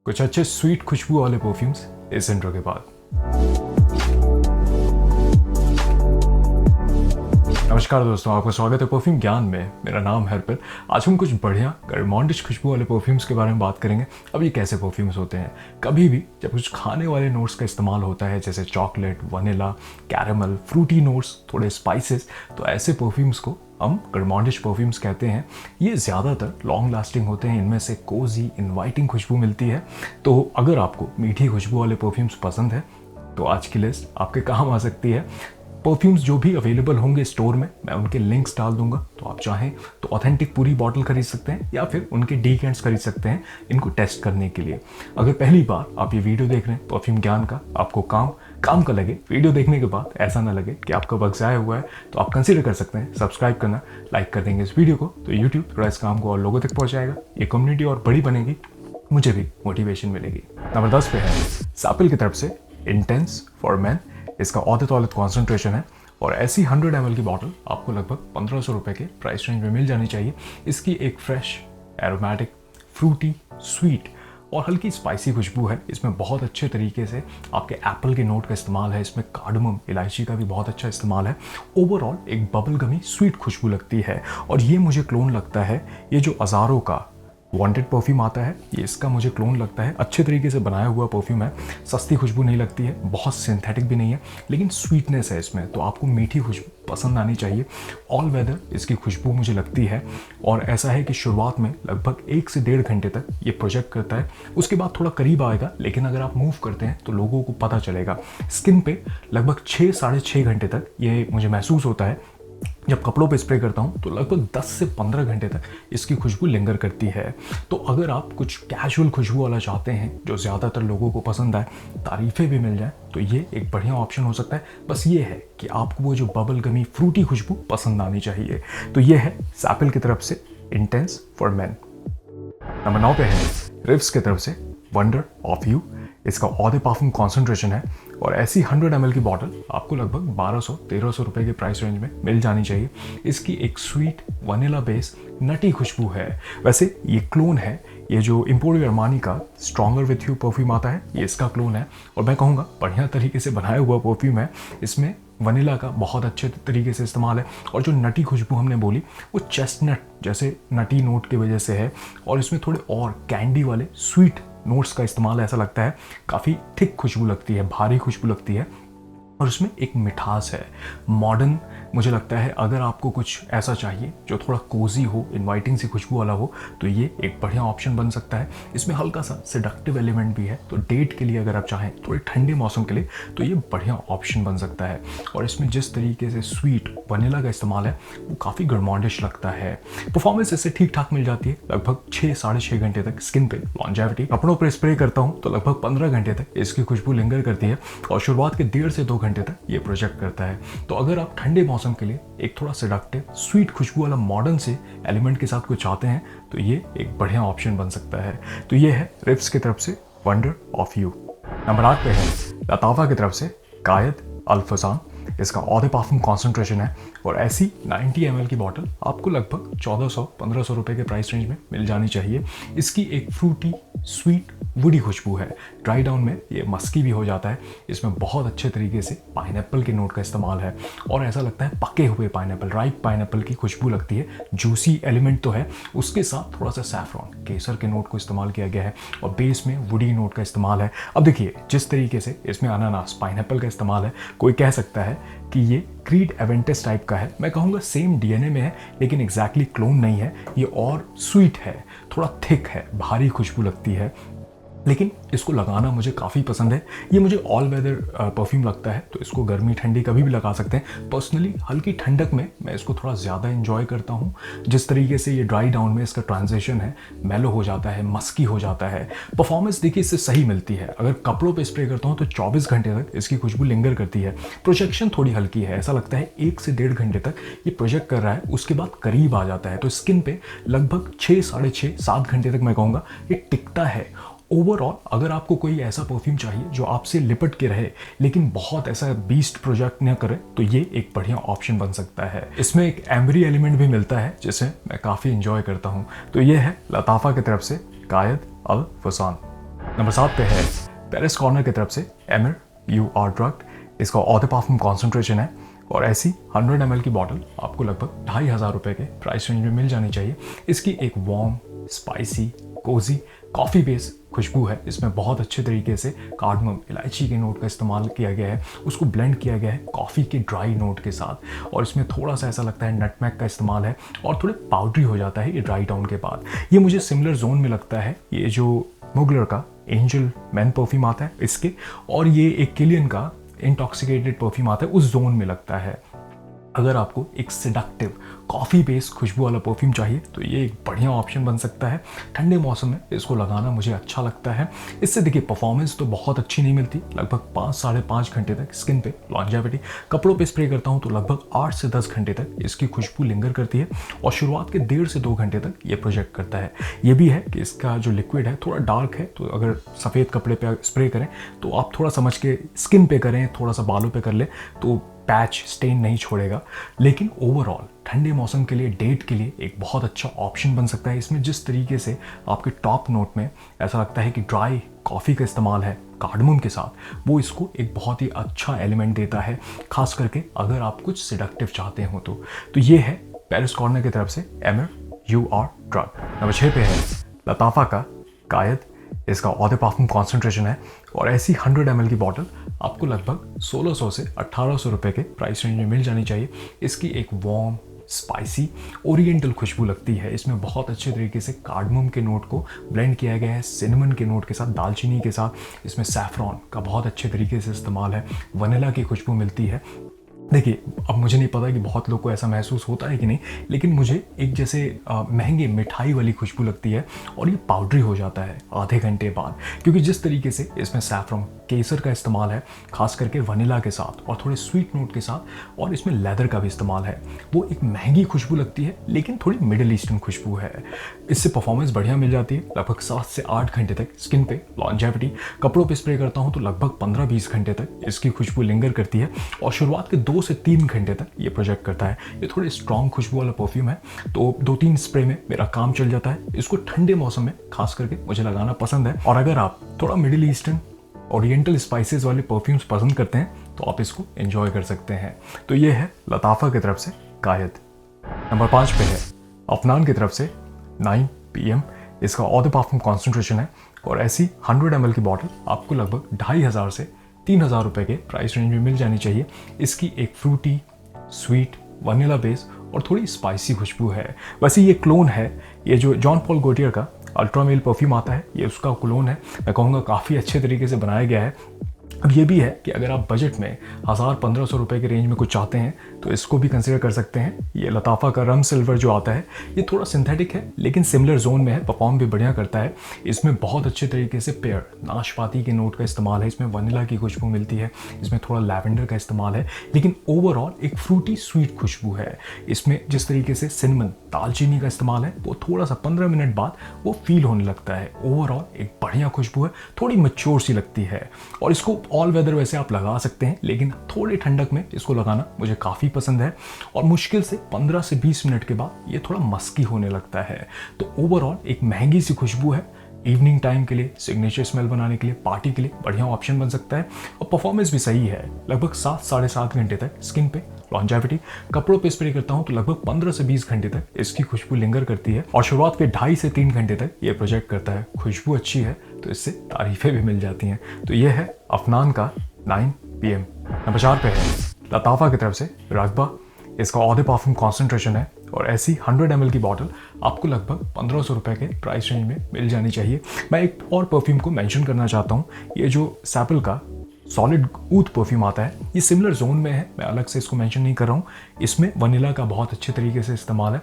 कुछ अच्छे स्वीट खुशबू वाले परफ्यूम्स इस इंट्रो के बाद। नमस्कार दोस्तों, आपका स्वागत है परफ्यूम ज्ञान में। मेरा नाम है हरप्रीत। आज हम कुछ बढ़िया गर्मांडिश खुशबू वाले परफ्यूम्स के बारे में बात करेंगे। अब ये कैसे परफ्यूम्स होते हैं? कभी भी जब कुछ खाने वाले नोट्स का इस्तेमाल होता है, जैसे chocolate, vanilla, caramel, fruity notes, थोड़े स्पाइसेस, तो ऐसे परफ्यूम्स को हम गर्मांडिश परफ्यूम्स कहते हैं। ये ज़्यादातर लॉन्ग लास्टिंग होते हैं, इनमें से कोजी इनवाइटिंग खुशबू मिलती है। तो अगर आपको मीठी खुशबू वाले परफ्यूम्स पसंद है तो आज की लिस्ट आपके काम आ सकती है। परफ्यूम्स जो भी अवेलेबल होंगे स्टोर में, मैं उनके लिंक्स डाल दूंगा, तो आप चाहें तो ऑथेंटिक पूरी बॉटल खरीद सकते हैं या फिर उनके डीकेंट्स खरीद सकते हैं इनको टेस्ट करने के लिए। अगर पहली बार आप ये वीडियो देख रहे हैं परफ्यूम ज्ञान का, आपको काम का लगे, वीडियो देखने के बाद ऐसा ना लगे कि आपका वक्त ज़ाया हुआ है, तो आप कंसिडर कर सकते हैं सब्सक्राइब करना। लाइक कर देंगे इस वीडियो को तो यूट्यूब थोड़ा इस काम को और लोगों तक पहुँचाएगा, ये कम्युनिटी और बड़ी बनेगी, मुझे भी मोटिवेशन मिलेगी। नंबर 10 पे है सैपल की तरफ से इंटेंस फॉर मैन। इसका औसत कॉन्सेंट्रेशन है और ऐसी 100 ml की बॉटल आपको लगभग 1500 रुपये के प्राइस रेंज में मिल जानी चाहिए। इसकी एक फ्रेश, एरोमेटिक, फ्रूटी, स्वीट और हल्की स्पाइसी खुशबू है। इसमें बहुत अच्छे तरीके से आपके एप्पल के नोट का इस्तेमाल है, इसमें कार्डमम, इलायची का भी बहुत अच्छा इस्तेमाल है। ओवरऑल एक बबल गमी स्वीट खुशबू लगती है और ये मुझे क्लोन लगता है। ये जो अज़ारो का वांटेड परफ्यूम आता है, ये इसका मुझे क्लोन लगता है। अच्छे तरीके से बनाया हुआ परफ्यूम है, सस्ती खुशबू नहीं लगती है, बहुत सिंथेटिक भी नहीं है, लेकिन स्वीटनेस है इसमें, तो आपको मीठी खुशबू पसंद आनी चाहिए। ऑल वेदर इसकी खुशबू मुझे लगती है और ऐसा है कि शुरुआत में लगभग 1 से 1.5 घंटे तक ये प्रोजेक्ट करता है, उसके बाद थोड़ा करीब आएगा, लेकिन अगर आप मूव करते हैं तो लोगों को पता चलेगा। स्किन पे लगभग 6-6.5 घंटे तक ये मुझे महसूस होता है। जब कपड़ों पे स्प्रे करता हूँ तो लगभग 10 से 15 घंटे तक इसकी खुशबू लिंगर करती है। तो अगर आप कुछ कैजुअल खुशबू वाला चाहते हैं जो ज़्यादातर लोगों को पसंद आए, तारीफ़ें भी मिल जाए, तो ये एक बढ़िया ऑप्शन हो सकता है। बस ये है कि आपको वो जो बबल गमी फ्रूटी खुशबू पसंद आनी चाहिए। तो ये है सैपल की तरफ से इंटेंस फॉर मैन। नंबर 9 पे है रिव्स की तरफ से वंडर ऑफ यू। इसका ऑधे पार्फुम कॉन्सेंट्रेशन है और ऐसी 100 ml की बॉटल आपको लगभग 1200-1300 रुपये के प्राइस रेंज में मिल जानी चाहिए। इसकी एक स्वीट वनीला बेस नटी खुशबू है। वैसे ये क्लोन है, ये जो एम्पोरियो अरमानी का स्ट्रॉन्गर विथ यू परफ्यूम आता है, ये इसका क्लोन है और मैं कहूँगा बढ़िया तरीके से बनाया हुआ परफ्यूम है। इसमें वनीला का बहुत अच्छे तरीके से इस्तेमाल है और जो नटी खुशबू हमने बोली वो चेस्टनट जैसे नटी नोट की वजह से है और इसमें थोड़े और कैंडी वाले स्वीट नोट्स का इस्तेमाल ऐसा लगता है। काफ़ी थिक खुशबू लगती है, भारी खुशबू लगती है और उसमें एक मिठास है। मॉडर्न मुझे लगता है अगर आपको कुछ ऐसा चाहिए जो थोड़ा कोजी हो, इनवाइटिंग सी खुशबू वाला हो, तो ये एक बढ़िया ऑप्शन बन सकता है। इसमें हल्का सा सेडक्टिव एलिमेंट भी है, तो डेट के लिए अगर आप चाहें थोड़े ठंडे मौसम के लिए तो ये बढ़िया ऑप्शन बन सकता है। और इसमें जिस तरीके से स्वीट वनीला का इस्तेमाल है वो काफ़ी गर्मांडिश लगता है। परफॉर्मेंस इससे ठीक ठाक मिल जाती है, लगभग 6-6.5 घंटे तक स्किन पे लॉन्जेविटी। कपड़ों पर स्प्रे करता हूँ तो लगभग 15 घंटे तक इसकी खुशबू लिंगर करती है और शुरुआत के 1.5 से 2 घंटे तक ये प्रोजेक्ट करता है। तो अगर आप ठंडे मौसम के लिए एक थोड़ा सेडक्टिव स्वीट खुशबू वाला मॉडर्न से एलिमेंट के साथ कुछ चाहते हैं तो ये एक बढ़िया ऑप्शन बन सकता है। तो ये है रिव्स की तरफ से वंडर ऑफ यू। नंबर 8 पे है लताफा की तरफ से कायद अल फसान। इसका ऑधे पार्फुम कॉन्सेंट्रेशन है और ऐसी 90 ml की बॉटल आपको लगभग 1400-1500 रुपये के प्राइस रेंज में मिल जानी चाहिए। इसकी एक फ्रूटी, स्वीट, वुडी खुशबू है। ड्राई डाउन में ये मस्की भी हो जाता है। इसमें बहुत अच्छे तरीके से पाइनएप्पल के नोट का इस्तेमाल है और ऐसा लगता है पके हुए पाइनएप्पल, राइप पाइनएप्पल की खुशबू लगती है। जूसी एलिमेंट तो है, उसके साथ थोड़ा सा सैफरॉन, केसर के नोट को इस्तेमाल किया गया है और बेस में वुडी नोट का इस्तेमाल है। अब देखिए जिस तरीके से इसमें अनानास, पाइनएप्पल का इस्तेमाल है, कोई कह सकता है कि ये क्रीड एवेंटिस टाइप का है। मैं कहूँगा सेम डीएनए में है लेकिन एग्जैक्टली क्लोन नहीं है। ये और स्वीट है, थोड़ा थिक है, भारी खुशबू लगती है, लेकिन इसको लगाना मुझे काफ़ी पसंद है। ये मुझे ऑल वेदर परफ्यूम लगता है, तो इसको गर्मी ठंडी कभी भी लगा सकते हैं। पर्सनली हल्की ठंडक में मैं इसको थोड़ा ज़्यादा एंजॉय करता हूँ। जिस तरीके से ये ड्राई डाउन में इसका ट्रांजिशन है, मेलो हो जाता है, मस्की हो जाता है। परफॉर्मेंस देखिए इससे सही मिलती है। अगर कपड़ों पे स्प्रे करता हूँ तो 24 घंटे तक इसकी खुशबू लिंगर करती है। प्रोजेक्शन थोड़ी हल्की है, ऐसा लगता है 1 से 1.5 घंटे तक ये प्रोजेक्ट कर रहा है, उसके बाद करीब आ जाता है। तो स्किन पे लगभग 6-6.5-7 घंटे तक मैं कहूँगा ये टिकता है। ओवरऑल अगर आपको कोई ऐसा परफ्यूम चाहिए जो आपसे लिपट के रहे लेकिन बहुत ऐसा बीस्ट प्रोजेक्ट न करे, तो ये एक बढ़िया ऑप्शन बन सकता है। इसमें एक एम्बरी एलिमेंट भी मिलता है जिसे मैं काफ़ी इंजॉय करता हूँ। तो ये है लताफा की तरफ से कायद अल फसान। नंबर 7 पे है पेरिस कॉर्नर की तरफ से एमर यू आर ड्रग। इसका ऑध परफ्यूम कॉन्सेंट्रेशन है और ऐसी 100 ml की बॉटल आपको लगभग 2,500 रुपये के प्राइस रेंज में मिल जानी चाहिए। इसकी एक warm, spicy, cosy, coffee base खुशबू है। इसमें बहुत अच्छे तरीके से कार्डमम, इलायची के नोट का इस्तेमाल किया गया है, उसको ब्लेंड किया गया है कॉफ़ी के ड्राई नोट के साथ, और इसमें थोड़ा सा ऐसा लगता है नटमेग का इस्तेमाल है और थोड़े पाउडरी हो जाता है ये ड्राई डाउन के बाद। ये मुझे सिमिलर जोन में लगता है ये जो मुगलर का एंजल मैन परफ्यूम आता है इसके, और ये एक किलियन का इंटॉक्सिकेटेड परफ्यूम आता है उस जोन में लगता है। अगर आपको एक सेडक्टिव कॉफ़ी बेस्ड खुशबू वाला परफ्यूम चाहिए तो ये एक बढ़िया ऑप्शन बन सकता है। ठंडे मौसम में इसको लगाना मुझे अच्छा लगता है। इससे देखिए परफॉर्मेंस तो बहुत अच्छी नहीं मिलती, लगभग 5-5.5 घंटे तक स्किन पे लॉन्जेविटी। कपड़ों पे स्प्रे करता हूँ तो लगभग 8 से 10 घंटे तक इसकी खुशबू लिंगर करती है और शुरुआत के 1.5 से 2 घंटे तक ये प्रोजेक्ट करता है। ये भी है कि इसका जो लिक्विड है थोड़ा डार्क है, तो अगर सफ़ेद कपड़े पे स्प्रे करें तो आप थोड़ा समझ के स्किन पे करें, थोड़ा सा बालों पे कर ले तो पैच स्टेन नहीं छोड़ेगा। लेकिन ओवरऑल ठंडे मौसम के लिए, डेट के लिए एक बहुत अच्छा ऑप्शन बन सकता है। इसमें जिस तरीके से आपके टॉप नोट में ऐसा लगता है कि ड्राई कॉफ़ी का इस्तेमाल है कार्डमम के साथ, वो इसको एक बहुत ही अच्छा एलिमेंट देता है, खास करके अगर आप कुछ सेडक्टिव चाहते हो तो ये है पेरिस कॉर्नर की तरफ से एमर यू आर ड्रग। नंबर 6 पे है लताफा का कायद। इसका ऑध परफ्यूम कॉन्सेंट्रेशन है और ऐसी 100 ml की बॉटल आपको लगभग 1600 से 1800 रुपये के प्राइस रेंज में मिल जानी चाहिए। इसकी एक वार्म, स्पाइसी, ओरिएंटल खुशबू लगती है। इसमें बहुत अच्छे तरीके से कार्डमम के नोट को ब्लेंड किया गया है सिनेमन के नोट के साथ, दालचीनी के साथ। इसमें सैफरॉन का बहुत अच्छे तरीके से इस्तेमाल है, वनीला की खुशबू मिलती है। देखिए अब मुझे नहीं पता कि बहुत लोग को ऐसा महसूस होता है कि नहीं, लेकिन मुझे एक जैसे महंगे मिठाई वाली खुशबू लगती है और ये पाउडरी हो जाता है आधे घंटे बाद, क्योंकि जिस तरीके से इसमें सैफरॉन, केसर का इस्तेमाल है, खास करके वनीला के साथ और थोड़े स्वीट नोट के साथ, और इसमें लेदर का भी इस्तेमाल है। वो एक महंगी खुशबू लगती है लेकिन थोड़ी मिडिल ईस्टर्न खुशबू है। इससे परफॉर्मेंस बढ़िया मिल जाती है। लगभग 7 से 8 घंटे तक स्किन पे लॉन्जेविटी। कपड़ों पे स्प्रे करता हूँ तो लगभग 15-20 घंटे तक इसकी खुशबू लिंगर करती है और शुरुआत के 2 से 3 घंटे तक ये प्रोजेक्ट करता है। ये थोड़े स्ट्रॉन्ग खुशबू वाला परफ्यूम है, तो 2-3 स्प्रे में मेरा काम चल जाता है। इसको ठंडे मौसम में खास करके मुझे लगाना पसंद है। और अगर आप थोड़ा मिडिल ईस्टर्न, ओरिएंटल स्पाइसेस वाले परफ्यूम्स पसंद करते हैं तो आप इसको एंजॉय कर सकते हैं। तो ये है लताफा की तरफ से कायद। नंबर 5 पे है अफनान की तरफ से 9 PM। इसका ऑध परफ्यूम कॉन्सेंट्रेशन है और ऐसी 100 ml की बॉटल आपको लगभग 2,500 से 3,000 रुपये के प्राइस रेंज में मिल जानी चाहिए। इसकी एक फ्रूटी, स्वीट, वनीला बेस और थोड़ी स्पाइसी खुशबू है। वैसे ये क्लोन है, ये जो जॉन पॉल गॉटियर का अल्ट्रा मेल परफ्यूम आता है ये उसका क्लोन है। मैं कहूँगा काफ़ी अच्छे तरीके से बनाया गया है। अब ये भी है कि अगर आप बजट में 1,000-1,500 रुपये के रेंज में कुछ चाहते हैं तो इसको भी कंसिडर कर सकते हैं। ये लताफा का रम सिल्वर जो आता है ये थोड़ा सिंथेटिक है लेकिन सिमिलर जोन में है, परफॉर्म भी बढ़िया करता है। इसमें बहुत अच्छे तरीके से पेयर, नाशपाती के नोट का इस्तेमाल है, इसमें वनीला की खुशबू मिलती है, इसमें थोड़ा लैवेंडर का इस्तेमाल है, लेकिन ओवरऑल एक फ्रूटी स्वीट खुशबू है। इसमें जिस तरीके से सिनेमन, दालचीनी का इस्तेमाल है वो थोड़ा सा 15 मिनट बाद वो फील होने लगता है। ओवरऑल एक बढ़िया खुशबू है, थोड़ी मैच्योर सी लगती है और इसको ऑल वेदर वैसे आप लगा सकते हैं, लेकिन थोड़े ठंडक में इसको लगाना मुझे काफ़ी पसंद है। और मुश्किल से 15 से 20 मिनट के बाद ये थोड़ा मस्की होने लगता है। तो ओवरऑल एक महंगी सी खुशबू है, इवनिंग टाइम के लिए, सिग्नेचर स्मेल बनाने के लिए, पार्टी के लिए बढ़िया ऑप्शन बन सकता है। और परफॉर्मेंस भी सही है, लगभग 7-7.5 घंटे तक स्किन पे लॉन्जेविटी। कपड़ों पे स्प्रे करता हूँ तो लगभग 15 से 20 घंटे तक इसकी खुशबू लिंगर करती है और शुरुआत के 2.5 से 3 घंटे तक ये प्रोजेक्ट करता है। खुशबू अच्छी है तो इससे तारीफें भी मिल जाती हैं। तो ये है अफनान का 9 PM। नंबर 4 पे है लताफा की तरफ से रगबा। इसका ऑध परफ्यूम कॉन्सेंट्रेशन है और ऐसी 100 ml की बॉटल आपको लगभग 1500 रुपये के प्राइस रेंज में मिल जानी चाहिए। मैं एक और परफ्यूम को मेंशन करना चाहता हूँ, ये जो सैपल का सॉलिड ऊद परफ्यूम आता है ये सिमिलर जोन में है, मैं अलग से इसको मेंशन नहीं कर रहा हूँ। इसमें वनीला का बहुत अच्छे तरीके से इस्तेमाल है,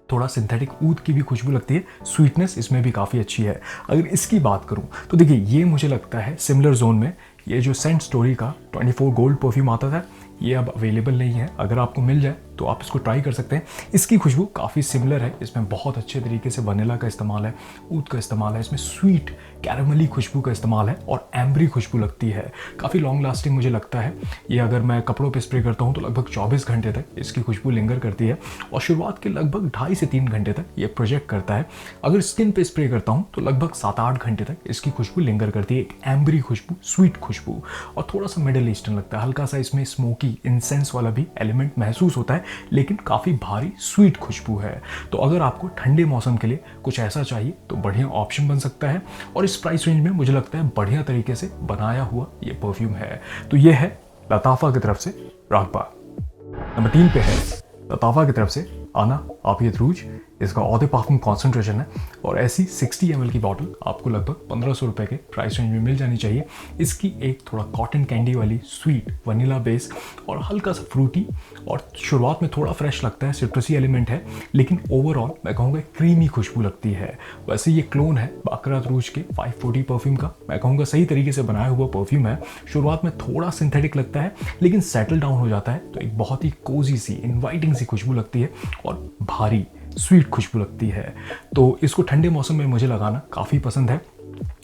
थोड़ा सिंथेटिक ऊद की भी खुशबू लगती है, स्वीटनेस इसमें भी काफ़ी अच्छी है। अगर इसकी बात करूँ तो देखिए ये मुझे लगता है सिमिलर जोन में ये जो सेंट स्टोरी का 24 गोल्ड परफ्यूम आता था ये अब अवेलेबल नहीं है। अगर आपको मिल जाए तो आप इसको ट्राई कर सकते हैं। इसकी खुशबू काफ़ी सिमिलर है, इसमें बहुत अच्छे तरीके से वनीला का इस्तेमाल है, ऊद का इस्तेमाल है, इसमें स्वीट कैरामली खुशबू का इस्तेमाल है और एम्बरी खुशबू लगती है। काफ़ी लॉन्ग लास्टिंग मुझे लगता है ये। अगर मैं कपड़ों पे स्प्रे करता हूँ तो लगभग 24 घंटे तक इसकी खुशबू लिंगर करती है और शुरुआत के लगभग 2.5 से 3 घंटे तक ये प्रोजेक्ट करता है। अगर स्किन पे स्प्रे करता हूँ तो लगभग 7-8 घंटे तक इसकी खुशबू लिंगर करती है, एक एम्बरी खुशबू, स्वीट खुशबू और थोड़ा सा मिडल ईस्टर्न लगता है। हल्का सा इसमें स्मोकी इंसेंस वाला भी एलिमेंट महसूस होता है, लेकिन काफ़ी भारी स्वीट खुशबू है। तो अगर आपको ठंडे मौसम के लिए कुछ ऐसा चाहिए तो बढ़िया ऑप्शन बन सकता है और इस प्राइस रेंज में मुझे लगता है बढ़िया तरीके से बनाया हुआ ये परफ्यूम है। तो ये है लताफा की तरफ से रागबा। नंबर 3 पे है लताफा की तरफ से आना आपियत रूज। इसका Eau de Parfum कॉन्सेंट्रेशन है और ऐसी 60 ml की बॉटल आपको लगभग 1500 रुपये के प्राइस रेंज में मिल जानी चाहिए। इसकी एक थोड़ा कॉटन कैंडी वाली स्वीट वनीला बेस और हल्का सा फ्रूटी और शुरुआत में थोड़ा फ्रेश लगता है, सिट्रसी एलिमेंट है, लेकिन ओवरऑल मैं कहूँगा क्रीमी खुशबू लगती है। वैसे ये क्लोन है बाकरात रूज के 540 परफ्यूम का। मैं कहूँगा सही तरीके से बनाया हुआ परफ्यूम है। शुरुआत में थोड़ा सिंथेटिक लगता है, लेकिन सेटल डाउन हो जाता है तो एक बहुत ही कोजी सी इन्वाइटिंग सी खुशबू लगती है और भारी स्वीट खुशबू लगती है। तो इसको ठंडे मौसम में मुझे लगाना काफ़ी पसंद है।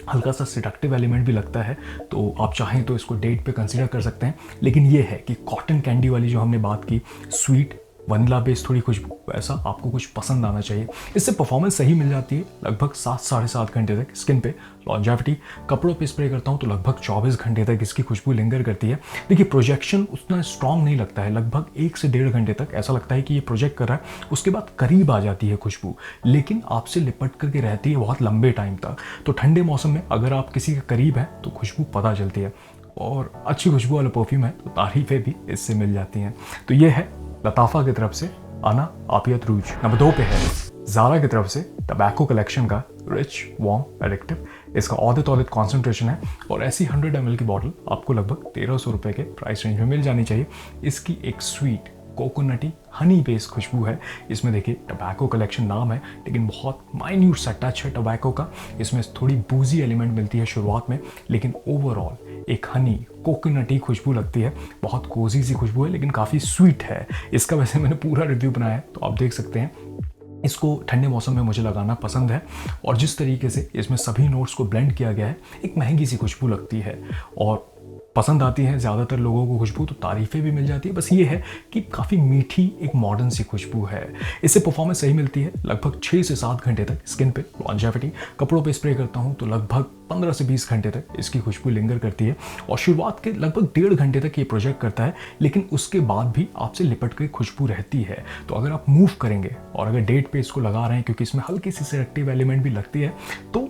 हल्का सा सिडक्टिव एलिमेंट भी लगता है, तो आप चाहें तो इसको डेट पे कंसीडर कर सकते हैं। लेकिन ये है कि कॉटन कैंडी वाली जो हमने बात की, स्वीट वनीला बेस थोड़ी खुशबू, वैसा आपको कुछ पसंद आना चाहिए। इससे परफॉर्मेंस सही मिल जाती है लगभग 7-7.5 घंटे तक स्किन पे। लॉन्जेविटी कपड़ों पे स्प्रे करता हूँ तो लगभग 24 घंटे तक इसकी खुशबू लिंगर करती है। देखिए प्रोजेक्शन उतना स्ट्रॉन्ग नहीं लगता है, लगभग 1 से 1.5 घंटे तक ऐसा लगता है कि ये प्रोजेक्ट कर रहा है, उसके बाद करीब आ जाती है खुशबू, लेकिन आपसे लिपट करके रहती है बहुत लंबे टाइम तक। तो ठंडे मौसम में अगर आप किसी के करीब हैं तो खुशबू पता चलती है और अच्छी खुशबू वाला परफ्यूम है तो तारीफें भी इससे मिल जाती हैं। तो ये है लताफा की तरफ से आना आपियत रूज। नंबर 2 पे है ज़ारा की तरफ से टबैको कलेक्शन का रिच वार्म एडिक्टिव। इसका औदत कॉन्सेंट्रेशन है और ऐसी 100 ml की बॉटल आपको लगभग 1300 रुपये के प्राइस रेंज में मिल जानी चाहिए। इसकी एक स्वीट कोकोनटी हनी बेस खुशबू है। इसमें देखिए टबैको कलेक्शन नाम है, लेकिन बहुत माइन्यूट सा टच है टबैको का। इसमें थोड़ी बूजी एलिमेंट मिलती है शुरुआत में, लेकिन ओवरऑल एक हनी कोकोनटी खुशबू लगती है। बहुत कोजी सी खुशबू है, लेकिन काफ़ी स्वीट है। इसका वैसे मैंने पूरा रिव्यू बनाया है तो आप देख सकते हैं। इसको ठंडे मौसम में मुझे लगाना पसंद है और जिस तरीके से इसमें सभी नोट्स को ब्लेंड किया गया है, एक महंगी सी खुशबू लगती है और पसंद आती है ज़्यादातर लोगों को खुशबू, तो तारीफ़ें भी मिल जाती है। बस ये है कि काफ़ी मीठी एक मॉडर्न सी खुशबू है। इससे परफॉर्मेंस सही मिलती है लगभग 6 से 7 घंटे तक स्किन पे। लॉन्जेविटी कपड़ों पे स्प्रे करता हूँ तो लगभग 15 से 20 घंटे तक इसकी खुशबू लिंगर करती है और शुरुआत के लगभग 1.5 घंटे तक ये प्रोजेक्ट करता है, लेकिन उसके बाद भी आपसे लिपट के खुशबू रहती है। तो अगर आप मूव करेंगे और अगर डेट पे इसको लगा रहे हैं, क्योंकि इसमें हल्की सी सिलेक्टिव एलिमेंट भी लगती है, तो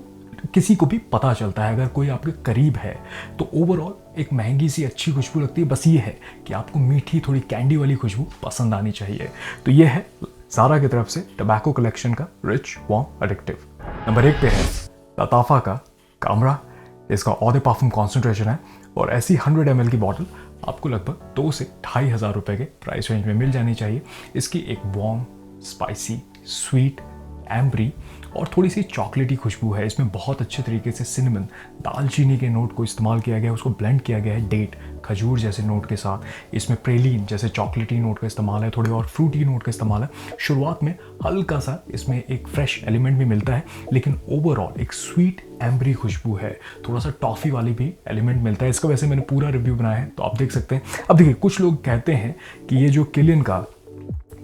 किसी को भी पता चलता है अगर कोई आपके करीब है। तो ओवरऑल एक महंगी सी अच्छी खुशबू लगती है। बस ये है कि आपको मीठी थोड़ी कैंडी वाली खुशबू पसंद आनी चाहिए। तो ये है ज़ारा की तरफ से टबैको कलेक्शन का रिच वार्म एडिक्टिव। नंबर 1 पे है लताफा का कामरा। इसका Eau de Parfum कॉन्सेंट्रेशन है और ऐसी 100 ml की बॉटल आपको लगभग 2 से 2,500 रुपये के प्राइस रेंज में मिल जानी चाहिए। इसकी एक वार्म स्पाइसी स्वीट एम्बरी और थोड़ी सी चॉकलेटी खुशबू है। इसमें बहुत अच्छे तरीके से सिनेमन दालचीनी के नोट को इस्तेमाल किया गया है, उसको ब्लेंड किया गया है डेट खजूर जैसे नोट के साथ। इसमें प्रेलीन जैसे चॉकलेटी नोट का इस्तेमाल है, थोड़े और फ्रूटी नोट का इस्तेमाल है। शुरुआत में हल्का सा इसमें एक फ्रेश एलिमेंट भी मिलता है, लेकिन ओवरऑल एक स्वीट एम्बरी खुशबू है। थोड़ा सा टॉफ़ी वाली भी एलिमेंट मिलता है। इसका वैसे मैंने पूरा रिव्यू बनाया है तो आप देख सकते हैं। अब देखिए कुछ लोग कहते हैं कि ये जो किलियन का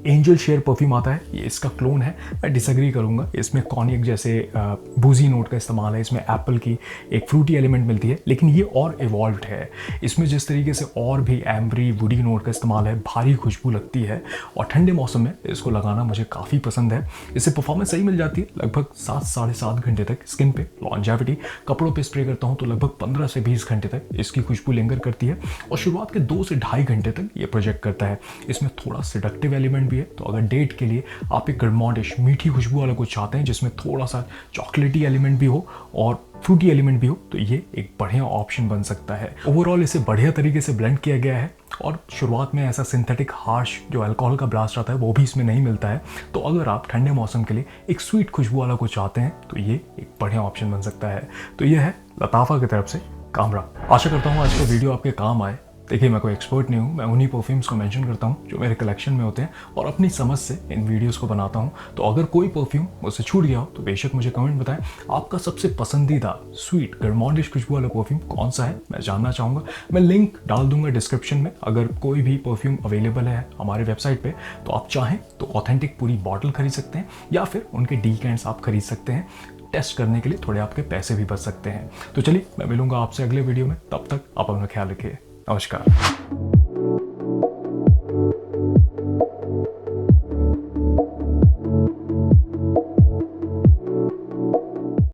एंजल शेयर परफ्यूम आता है ये इसका क्लोन है। मैं डिसएग्री करूंगा। इसमें कॉनियक जैसे बूजी नोट का इस्तेमाल है, इसमें एप्पल की एक फ्रूटी एलिमेंट मिलती है, लेकिन ये और इवॉल्व्ड है। इसमें जिस तरीके से और भी एम्बरी वुडी नोट का इस्तेमाल है, भारी खुशबू लगती है और ठंडे मौसम में इसको लगाना मुझे काफ़ी पसंद है। इससे परफॉर्मेंस सही मिल जाती है लगभग 7-7.5 घंटे तक स्किन पे। लॉन्जेविटी कपड़ों पे स्प्रे करता हूँ तो लगभग 15 से 20 घंटे तक इसकी खुशबू लिंगर करती है और शुरुआत के 2 से 2.5 घंटे तक ये प्रोजेक्ट करता है। इसमें थोड़ा सिडक्टिव एलिमेंट भी है, तो अगर डेट के लिए आप एक गरमॉडिश मीठी खुशबू वाला कुछ चाहते हैं जिसमें थोड़ा सा चॉकलेटी एलिमेंट भी हो और फ्रूटी एलिमेंट भी हो, तो ये एक बढ़िया ऑप्शन बन सकता है। ओवरऑल इसे बढ़िया तरीके से ब्लेंड किया गया है और शुरुआत में ऐसा सिंथेटिक हार्श जो अल्कोहल का ब्लास्ट आता है वो भी इसमें नहीं मिलता है। तो अगर आप ठंडे मौसम के लिए एक स्वीट खुशबू वाला कुछ चाहते हैं तो ये एक बढ़िया ऑप्शन बन सकता है। तो ये है लताफा की तरफ से कामरा। आशा करता हूँ आज का वीडियो आपके काम आए। देखिए, मैं कोई एक्सपर्ट नहीं हूँ, मैं उन्हीं परफ्यूम्स को मेंशन करता हूँ जो मेरे कलेक्शन में होते हैं और अपनी समझ से इन वीडियोस को बनाता हूँ। तो अगर कोई परफ्यूम मुझसे छूट गया हो तो बेशक मुझे कमेंट बताएं। आपका सबसे पसंदीदा स्वीट गरमाउंडिश खुशबू वाला परफ्यूम कौन सा है, मैं जानना चाहूँगा। मैं लिंक डाल दूंगा डिस्क्रिप्शन में। अगर कोई भी परफ्यूम अवेलेबल है हमारे वेबसाइट पे तो आप चाहें तो ऑथेंटिक पूरी बॉटल खरीद सकते हैं या फिर उनके डीकेंट्स आप खरीद सकते हैं। टेस्ट करने के लिए थोड़े आपके पैसे भी बच सकते हैं। तो चलिए, मैं मिलूंगा आपसे अगले वीडियो में। तब तक आप अपना ख्याल रखिए। नमस्कार।